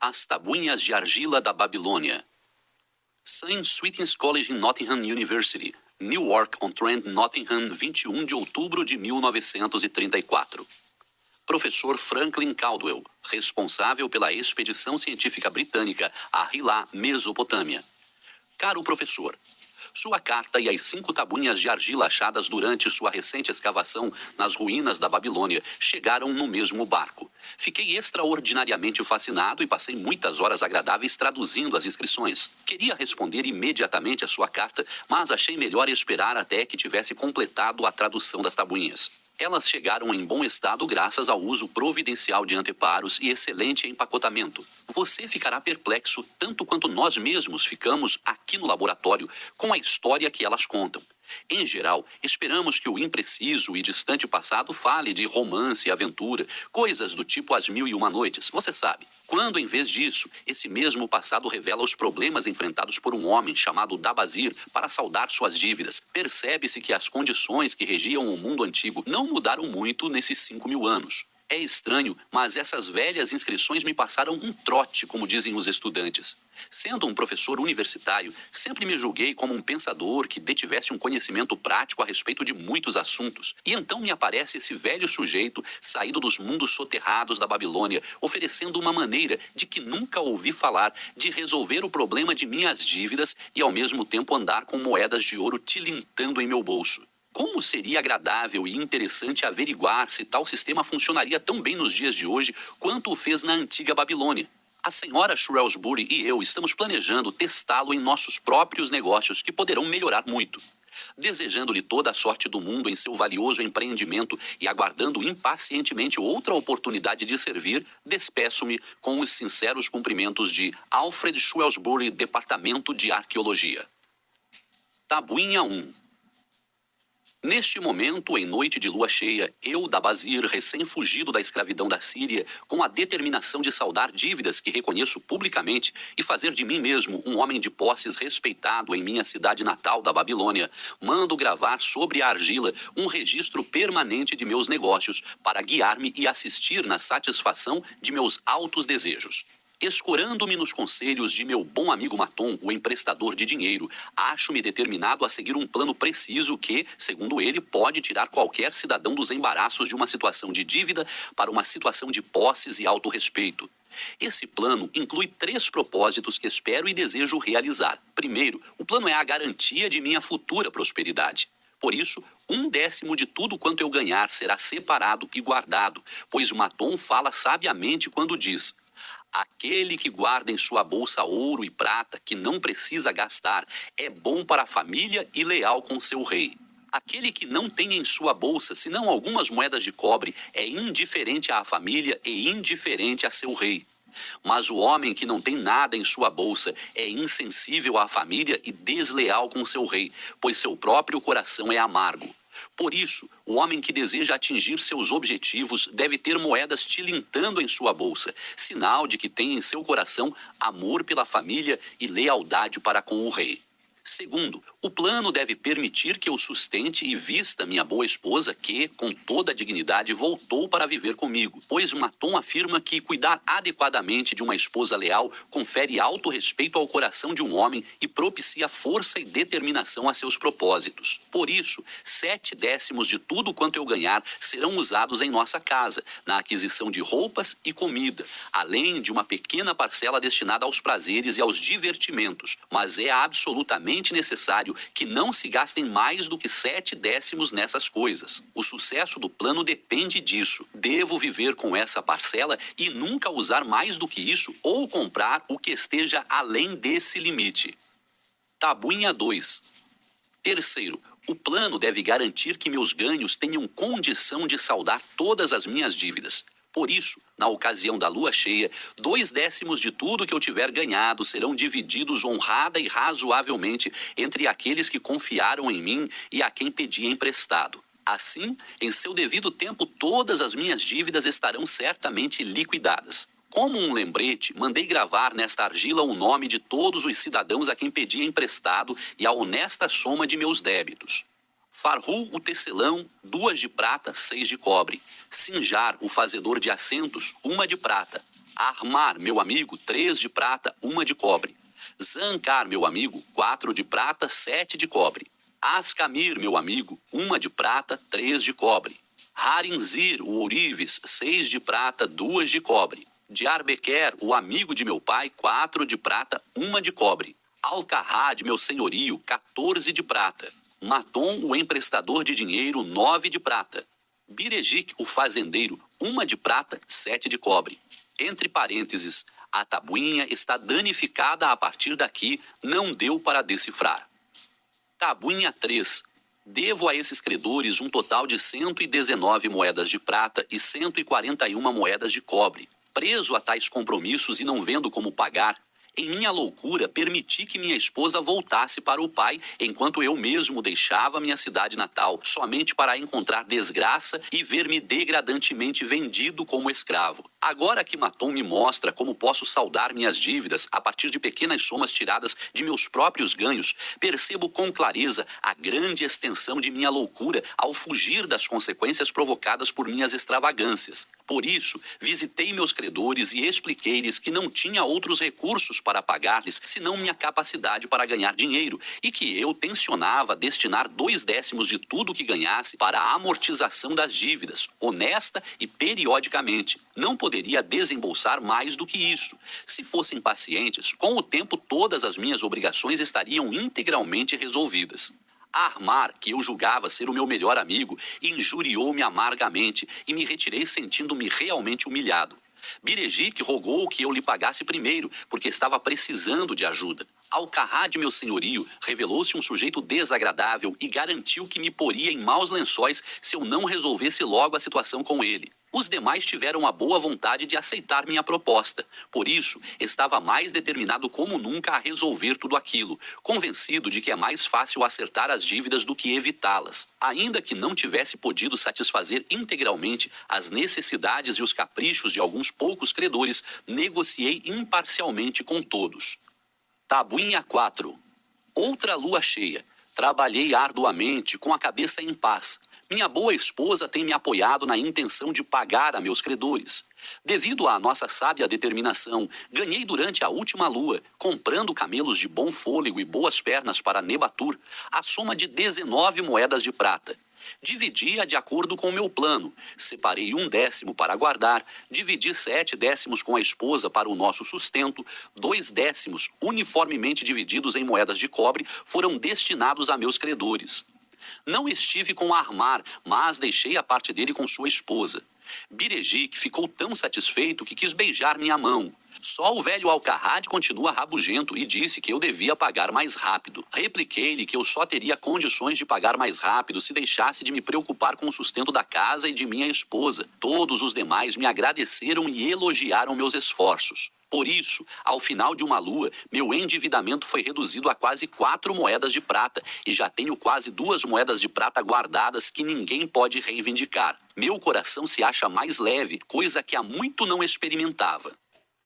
As tabuinhas de argila da Babilônia. St. Swithin's College in Nottingham University, Newark-on-Trent, Nottingham, 21 de outubro de 1934. Professor Franklin Caldwell, responsável pela expedição científica britânica a Hilá, Mesopotâmia. Caro professor, sua carta e as 5 tabuinhas de argila achadas durante sua recente escavação nas ruínas da Babilônia chegaram no mesmo barco. Fiquei extraordinariamente fascinado e passei muitas horas agradáveis traduzindo as inscrições. Queria responder imediatamente a sua carta, mas achei melhor esperar até que tivesse completado a tradução das tabuinhas. Elas chegaram em bom estado graças ao uso providencial de anteparos e excelente empacotamento. Você ficará perplexo tanto quanto nós mesmos ficamos aqui no laboratório com a história que elas contam. Em geral, esperamos que o impreciso e distante passado fale de romance e aventura, coisas do tipo As Mil e Uma Noites, você sabe. Quando, em vez disso, esse mesmo passado revela os problemas enfrentados por um homem chamado Dabazir para saldar suas dívidas, percebe-se que as condições que regiam o mundo antigo não mudaram muito nesses 5.000 anos. É estranho, mas essas velhas inscrições me passaram um trote, como dizem os estudantes. Sendo um professor universitário, sempre me julguei como um pensador que detivesse um conhecimento prático a respeito de muitos assuntos. E então me aparece esse velho sujeito, saído dos mundos soterrados da Babilônia, oferecendo uma maneira de que nunca ouvi falar de resolver o problema de minhas dívidas e ao mesmo tempo andar com moedas de ouro tilintando em meu bolso. Como seria agradável e interessante averiguar se tal sistema funcionaria tão bem nos dias de hoje quanto o fez na antiga Babilônia. A senhora Shrewsbury e eu estamos planejando testá-lo em nossos próprios negócios, que poderão melhorar muito. Desejando-lhe toda a sorte do mundo em seu valioso empreendimento e aguardando impacientemente outra oportunidade de servir, despeço-me com os sinceros cumprimentos de Alfred Shrewsbury, Departamento de Arqueologia. Tabuinha 1. Neste momento, em noite de lua cheia, eu, Dabazir, recém-fugido da escravidão da Síria, com a determinação de saldar dívidas que reconheço publicamente e fazer de mim mesmo um homem de posses respeitado em minha cidade natal da Babilônia, mando gravar sobre a argila um registro permanente de meus negócios para guiar-me e assistir na satisfação de meus altos desejos. Escorando-me nos conselhos de meu bom amigo Maton, o emprestador de dinheiro, acho-me determinado a seguir um plano preciso que, segundo ele, pode tirar qualquer cidadão dos embaraços de uma situação de dívida para uma situação de posses e autorrespeito. Esse plano inclui 3 propósitos que espero e desejo realizar. Primeiro, o plano é a garantia de minha futura prosperidade. Por isso, 1/10 de tudo quanto eu ganhar será separado e guardado, pois Maton fala sabiamente quando diz: aquele que guarda em sua bolsa ouro e prata, que não precisa gastar, é bom para a família e leal com seu rei. Aquele que não tem em sua bolsa senão algumas moedas de cobre é indiferente à família e indiferente a seu rei. Mas o homem que não tem nada em sua bolsa é insensível à família e desleal com seu rei, pois seu próprio coração é amargo. Por isso, o homem que deseja atingir seus objetivos deve ter moedas tilintando em sua bolsa, sinal de que tem em seu coração amor pela família e lealdade para com o rei. Segundo, o plano deve permitir que eu sustente e vista minha boa esposa que, com toda a dignidade, voltou para viver comigo, pois Maton afirma que cuidar adequadamente de uma esposa leal confere alto respeito ao coração de um homem e propicia força e determinação a seus propósitos. Por isso, 7/10 de tudo quanto eu ganhar serão usados em nossa casa, na aquisição de roupas e comida, além de uma pequena parcela destinada aos prazeres e aos divertimentos, mas é absolutamente necessário que não se gastem mais do que 7/10 nessas coisas. O sucesso do plano depende disso. Devo viver com essa parcela e nunca usar mais do que isso ou comprar o que esteja além desse limite. Tabuinha 2. Terceiro, o plano deve garantir que meus ganhos tenham condição de saldar todas as minhas dívidas. Por isso, na ocasião da lua cheia, 2/10 de tudo que eu tiver ganhado serão divididos honrada e razoavelmente entre aqueles que confiaram em mim e a quem pedi emprestado. Assim, em seu devido tempo, todas as minhas dívidas estarão certamente liquidadas. Como um lembrete, mandei gravar nesta argila o nome de todos os cidadãos a quem pedi emprestado e a honesta soma de meus débitos. Farru, o tecelão, 2 de prata, 6 de cobre. Sinjar, o fazedor de assentos, 1 de prata. Armar, meu amigo, 3 de prata, 1 de cobre. Zancar, meu amigo, 4 de prata, 7 de cobre. Ascamir, meu amigo, 1 de prata, 3 de cobre. Harinzir, o ourives, 6 de prata, 2 de cobre. Diarbequer, o amigo de meu pai, 4 de prata, 1 de cobre. Alcarrad, meu senhorio, 14 de prata. Matom, o emprestador de dinheiro, 9 de prata. Birejic, o fazendeiro, 1 de prata, 7 de cobre. Entre parênteses, a tabuinha está danificada a partir daqui, não deu para decifrar. Tabuinha 3. Devo a esses credores um total de 119 moedas de prata e 141 moedas de cobre. Preso a tais compromissos e não vendo como pagar, em minha loucura permiti que minha esposa voltasse para o pai, enquanto eu mesmo deixava minha cidade natal, somente para encontrar desgraça e ver-me degradantemente vendido como escravo. Agora que Matom me mostra como posso saldar minhas dívidas a partir de pequenas somas tiradas de meus próprios ganhos, percebo com clareza a grande extensão de minha loucura ao fugir das consequências provocadas por minhas extravagâncias. Por isso, visitei meus credores e expliquei-lhes que não tinha outros recursos para pagar-lhes senão minha capacidade para ganhar dinheiro e que eu tencionava destinar 2/10 de tudo que ganhasse para a amortização das dívidas, honesta e periodicamente. Não poderia desembolsar mais do que isso. Se fossem pacientes, com o tempo todas as minhas obrigações estariam integralmente resolvidas. Armar, que eu julgava ser o meu melhor amigo, injuriou-me amargamente e me retirei sentindo-me realmente humilhado. Birejic rogou que eu lhe pagasse primeiro, porque estava precisando de ajuda. Alcarrad, meu senhorio, revelou-se um sujeito desagradável e garantiu que me poria em maus lençóis se eu não resolvesse logo a situação com ele. Os demais tiveram a boa vontade de aceitar minha proposta. Por isso, estava mais determinado como nunca a resolver tudo aquilo, convencido de que é mais fácil acertar as dívidas do que evitá-las. Ainda que não tivesse podido satisfazer integralmente as necessidades e os caprichos de alguns poucos credores, negociei imparcialmente com todos. Tabuinha 4. Outra lua cheia. Trabalhei arduamente, com a cabeça em paz. Minha boa esposa tem me apoiado na intenção de pagar a meus credores. Devido à nossa sábia determinação, ganhei durante a última lua, comprando camelos de bom fôlego e boas pernas para Nebatur, a soma de 19 moedas de prata. Dividi-a de acordo com o meu plano. Separei 1/10 para guardar, dividi 7/10 com a esposa para o nosso sustento, 2/10, uniformemente divididos em moedas de cobre, foram destinados a meus credores. Não estive com Armar, mas deixei a parte dele com sua esposa. Birejic ficou tão satisfeito que quis beijar minha mão. Só o velho Alcarrad continua rabugento e disse que eu devia pagar mais rápido. Repliquei-lhe que eu só teria condições de pagar mais rápido se deixasse de me preocupar com o sustento da casa e de minha esposa. Todos os demais me agradeceram e elogiaram meus esforços. Por isso, ao final de uma lua, meu endividamento foi reduzido a quase 4 moedas de prata e já tenho quase 2 moedas de prata guardadas que ninguém pode reivindicar. Meu coração se acha mais leve, coisa que há muito não experimentava.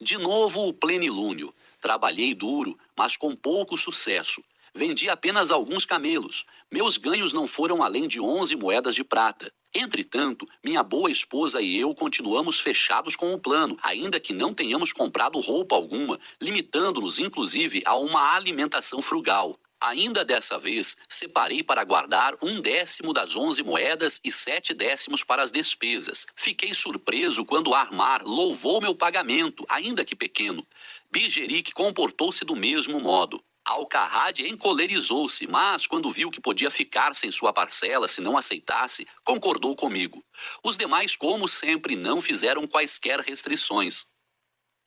De novo o plenilúnio. Trabalhei duro, mas com pouco sucesso. Vendi apenas alguns camelos. Meus ganhos não foram além de 11 moedas de prata. Entretanto, minha boa esposa e eu continuamos fechados com o plano, ainda que não tenhamos comprado roupa alguma, limitando-nos inclusive a uma alimentação frugal. Ainda dessa vez, separei para guardar 1/10 das 11 moedas e 7/10 para as despesas. Fiquei surpreso quando Armar louvou meu pagamento, ainda que pequeno. Bijerik comportou-se do mesmo modo. Alcarrad encolerizou-se, mas quando viu que podia ficar sem sua parcela se não aceitasse, concordou comigo. Os demais, como sempre, não fizeram quaisquer restrições.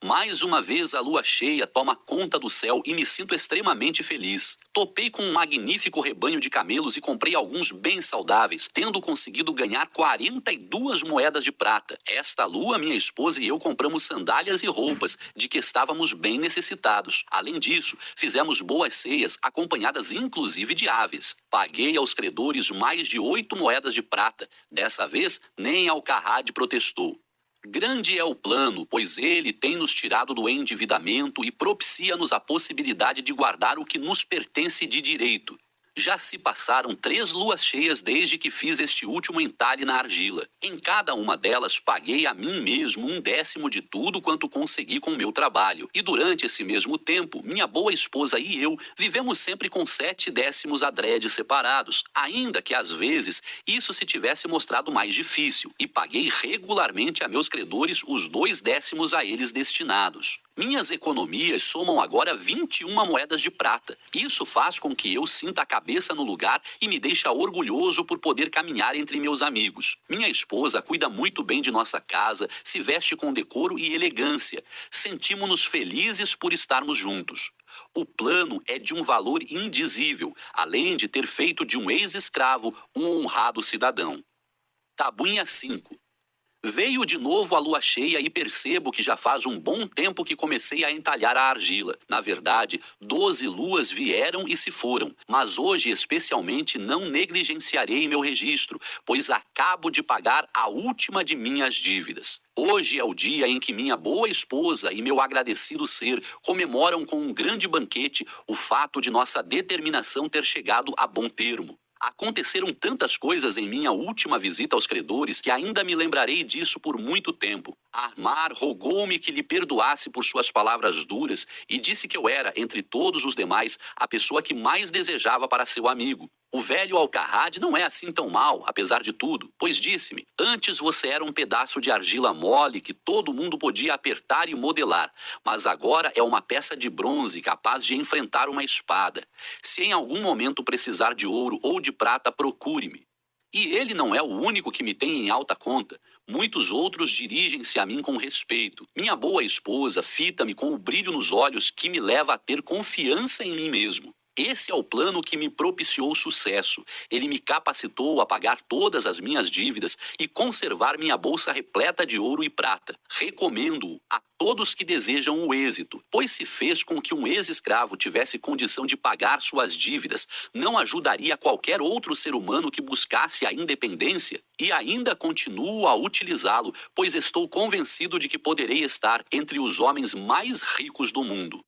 Mais uma vez a lua cheia toma conta do céu e me sinto extremamente feliz. Topei com um magnífico rebanho de camelos e comprei alguns bem saudáveis, tendo conseguido ganhar 42 moedas de prata. Esta lua, minha esposa e eu compramos sandálias e roupas, de que estávamos bem necessitados. Além disso, fizemos boas ceias, acompanhadas inclusive de aves. Paguei aos credores mais de 8 moedas de prata. Dessa vez, nem Alcarrad protestou. Grande é o plano, pois ele tem nos tirado do endividamento e propicia-nos a possibilidade de guardar o que nos pertence de direito. Já se passaram 3 luas cheias desde que fiz este último entalhe na argila. Em cada uma delas paguei a mim mesmo 1/10 de tudo quanto consegui com meu trabalho. E durante esse mesmo tempo, minha boa esposa e eu vivemos sempre com 7/10 adrede separados, ainda que às vezes isso se tivesse mostrado mais difícil, e paguei regularmente a meus credores os 2/10 a eles destinados. Minhas economias somam agora 21 moedas de prata. Isso faz com que eu sinta a cabeça no lugar e me deixa orgulhoso por poder caminhar entre meus amigos. Minha esposa cuida muito bem de nossa casa, se veste com decoro e elegância. Sentimos-nos felizes por estarmos juntos. O plano é de um valor indizível, além de ter feito de um ex-escravo um honrado cidadão. Tabuinha 5. Veio de novo a lua cheia e percebo que já faz um bom tempo que comecei a entalhar a argila. Na verdade, 12 luas vieram e se foram, mas hoje especialmente não negligenciarei meu registro, pois acabo de pagar a última de minhas dívidas. Hoje é o dia em que minha boa esposa e meu agradecido ser comemoram com um grande banquete o fato de nossa determinação ter chegado a bom termo. Aconteceram tantas coisas em minha última visita aos credores que ainda me lembrarei disso por muito tempo. Armar rogou-me que lhe perdoasse por suas palavras duras e disse que eu era, entre todos os demais, a pessoa que mais desejava para seu amigo. O velho Alcarrade não é assim tão mal, apesar de tudo, pois disse-me: antes você era um pedaço de argila mole que todo mundo podia apertar e modelar, mas agora é uma peça de bronze capaz de enfrentar uma espada. Se em algum momento precisar de ouro ou de prata, procure-me. E ele não é o único que me tem em alta conta. Muitos outros dirigem-se a mim com respeito. Minha boa esposa fita-me com o brilho nos olhos que me leva a ter confiança em mim mesmo. Esse é o plano que me propiciou sucesso. Ele me capacitou a pagar todas as minhas dívidas e conservar minha bolsa repleta de ouro e prata. Recomendo-o a todos que desejam o êxito, pois se fez com que um ex-escravo tivesse condição de pagar suas dívidas, não ajudaria qualquer outro ser humano que buscasse a independência? E ainda continuo a utilizá-lo, pois estou convencido de que poderei estar entre os homens mais ricos do mundo.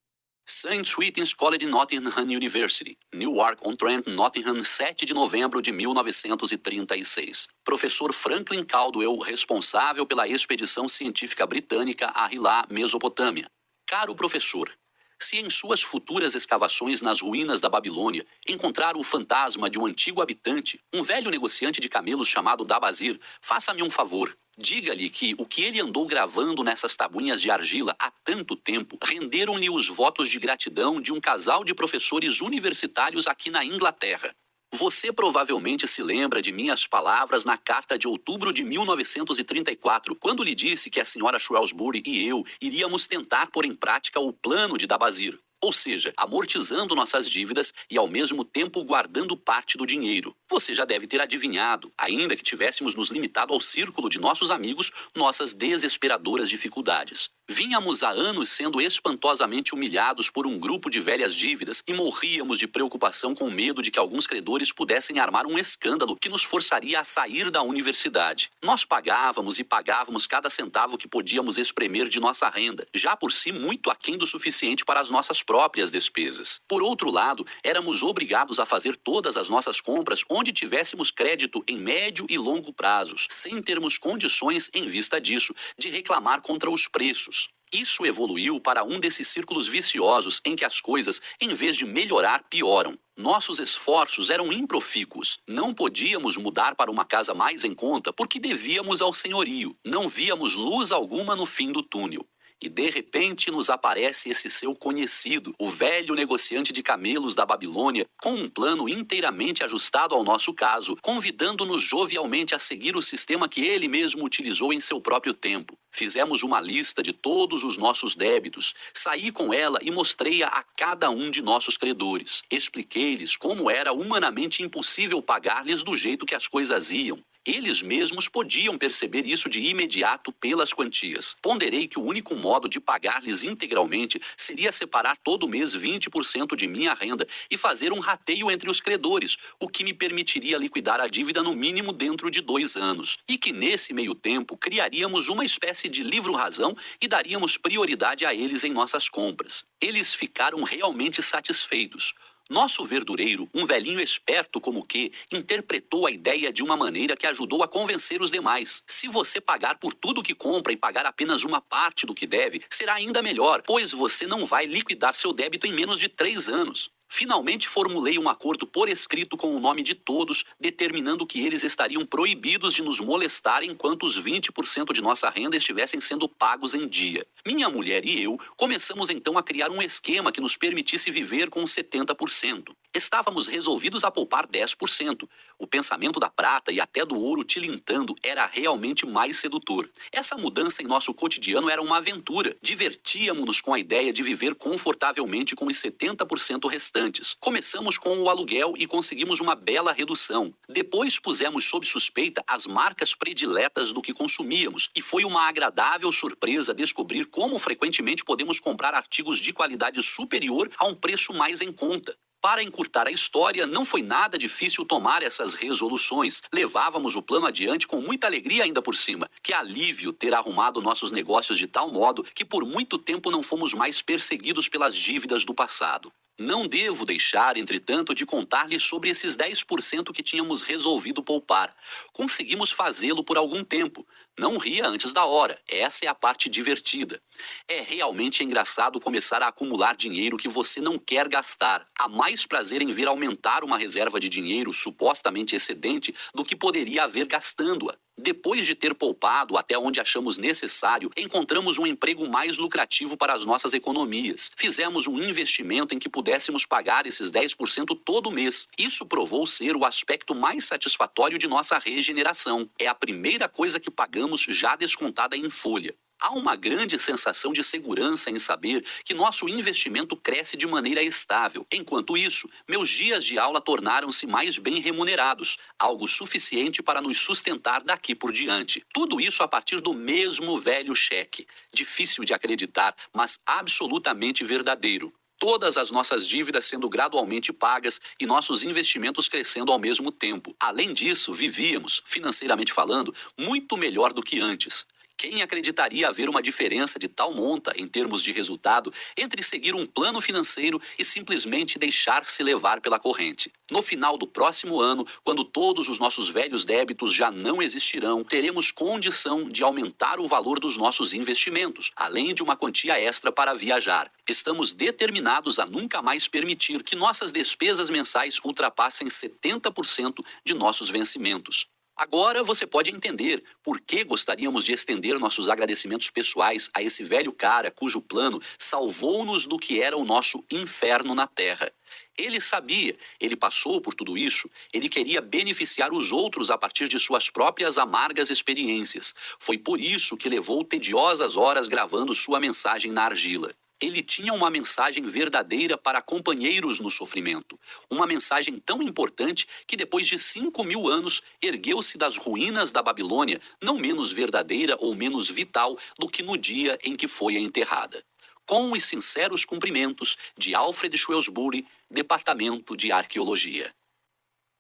St. Swithin's College Nottingham University, Newark-on-Trent, Nottingham, 7 de novembro de 1936. Professor Franklin Caldwell, responsável pela expedição científica britânica a Hilá, Mesopotâmia. Caro professor, se em suas futuras escavações nas ruínas da Babilônia encontrar o fantasma de um antigo habitante, um velho negociante de camelos chamado Dabazir, faça-me um favor. Diga-lhe que o que ele andou gravando nessas tabuinhas de argila há tanto tempo renderam-lhe os votos de gratidão de um casal de professores universitários aqui na Inglaterra. Você provavelmente se lembra de minhas palavras na carta de outubro de 1934, quando lhe disse que a senhora Shrewsbury e eu iríamos tentar pôr em prática o plano de Dabazir. Ou seja, amortizando nossas dívidas e ao mesmo tempo guardando parte do dinheiro. Você já deve ter adivinhado, ainda que tivéssemos nos limitado ao círculo de nossos amigos, nossas desesperadoras dificuldades. Vínhamos há anos sendo espantosamente humilhados por um grupo de velhas dívidas e morríamos de preocupação com medo de que alguns credores pudessem armar um escândalo que nos forçaria a sair da universidade. Nós pagávamos e pagávamos cada centavo que podíamos espremer de nossa renda, já por si muito aquém do suficiente para as nossas próprias despesas. Por outro lado, éramos obrigados a fazer todas as nossas compras onde tivéssemos crédito em médio e longo prazos, sem termos condições, em vista disso, de reclamar contra os preços. Isso evoluiu para um desses círculos viciosos em que as coisas, em vez de melhorar, pioram. Nossos esforços eram improfícuos. Não podíamos mudar para uma casa mais em conta porque devíamos ao senhorio. Não víamos luz alguma no fim do túnel. E de repente nos aparece esse seu conhecido, o velho negociante de camelos da Babilônia, com um plano inteiramente ajustado ao nosso caso, convidando-nos jovialmente a seguir o sistema que ele mesmo utilizou em seu próprio tempo. Fizemos uma lista de todos os nossos débitos, saí com ela e mostrei-a a cada um de nossos credores. Expliquei-lhes como era humanamente impossível pagar-lhes do jeito que as coisas iam. Eles mesmos podiam perceber isso de imediato pelas quantias. Ponderei que o único modo de pagar-lhes integralmente seria separar todo mês 20% de minha renda e fazer um rateio entre os credores, o que me permitiria liquidar a dívida no mínimo dentro de 2 anos. E que nesse meio tempo criaríamos uma espécie de livro-razão e daríamos prioridade a eles em nossas compras. Eles ficaram realmente satisfeitos. Nosso verdureiro, um velhinho esperto como que, interpretou a ideia de uma maneira que ajudou a convencer os demais. Se você pagar por tudo que compra e pagar apenas uma parte do que deve, será ainda melhor, pois você não vai liquidar seu débito em menos de 3 anos. Finalmente formulei um acordo por escrito com o nome de todos, determinando que eles estariam proibidos de nos molestar enquanto os 20% de nossa renda estivessem sendo pagos em dia. Minha mulher e eu começamos então a criar um esquema que nos permitisse viver com 70%. Estávamos resolvidos a poupar 10%. O pensamento da prata e até do ouro tilintando era realmente mais sedutor. Essa mudança em nosso cotidiano era uma aventura. Divertíamos-nos com a ideia de viver confortavelmente com os 70% restantes. Começamos com o aluguel e conseguimos uma bela redução. Depois pusemos sob suspeita as marcas prediletas do que consumíamos e foi uma agradável surpresa descobrir como frequentemente podemos comprar artigos de qualidade superior a um preço mais em conta. Para encurtar a história, não foi nada difícil tomar essas resoluções. Levávamos o plano adiante com muita alegria ainda por cima. Que alívio ter arrumado nossos negócios de tal modo que por muito tempo não fomos mais perseguidos pelas dívidas do passado. Não devo deixar, entretanto, de contar-lhe sobre esses 10% que tínhamos resolvido poupar. Conseguimos fazê-lo por algum tempo. Não ria antes da hora, essa é a parte divertida. É realmente engraçado começar a acumular dinheiro que você não quer gastar. Há mais prazer em ver aumentar uma reserva de dinheiro supostamente excedente do que poderia haver gastando-a. Depois de ter poupado até onde achamos necessário, encontramos um emprego mais lucrativo para as nossas economias. Fizemos um investimento em que pudéssemos pagar esses 10% todo mês. Isso provou ser o aspecto mais satisfatório de nossa regeneração. É a primeira coisa que pagamos já descontada em folha. Há uma grande sensação de segurança em saber que nosso investimento cresce de maneira estável. Enquanto isso, meus dias de aula tornaram-se mais bem remunerados, algo suficiente para nos sustentar daqui por diante. Tudo isso a partir do mesmo velho cheque. Difícil de acreditar, mas absolutamente verdadeiro. Todas as nossas dívidas sendo gradualmente pagas e nossos investimentos crescendo ao mesmo tempo. Além disso, vivíamos, financeiramente falando, muito melhor do que antes. Quem acreditaria haver uma diferença de tal monta, em termos de resultado, entre seguir um plano financeiro e simplesmente deixar-se levar pela corrente? No final do próximo ano, quando todos os nossos velhos débitos já não existirão, teremos condição de aumentar o valor dos nossos investimentos, além de uma quantia extra para viajar. Estamos determinados a nunca mais permitir que nossas despesas mensais ultrapassem 70% de nossos vencimentos. Agora você pode entender por que gostaríamos de estender nossos agradecimentos pessoais a esse velho cara cujo plano salvou-nos do que era o nosso inferno na Terra. Ele sabia, ele passou por tudo isso, ele queria beneficiar os outros a partir de suas próprias amargas experiências. Foi por isso que levou tediosas horas gravando sua mensagem na argila. Ele tinha uma mensagem verdadeira para companheiros no sofrimento. Uma mensagem tão importante que depois de 5.000 anos ergueu-se das ruínas da Babilônia, não menos verdadeira ou menos vital do que no dia em que foi enterrada. Com os sinceros cumprimentos de Alfred Shrewsbury, Departamento de Arqueologia.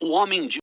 O homem de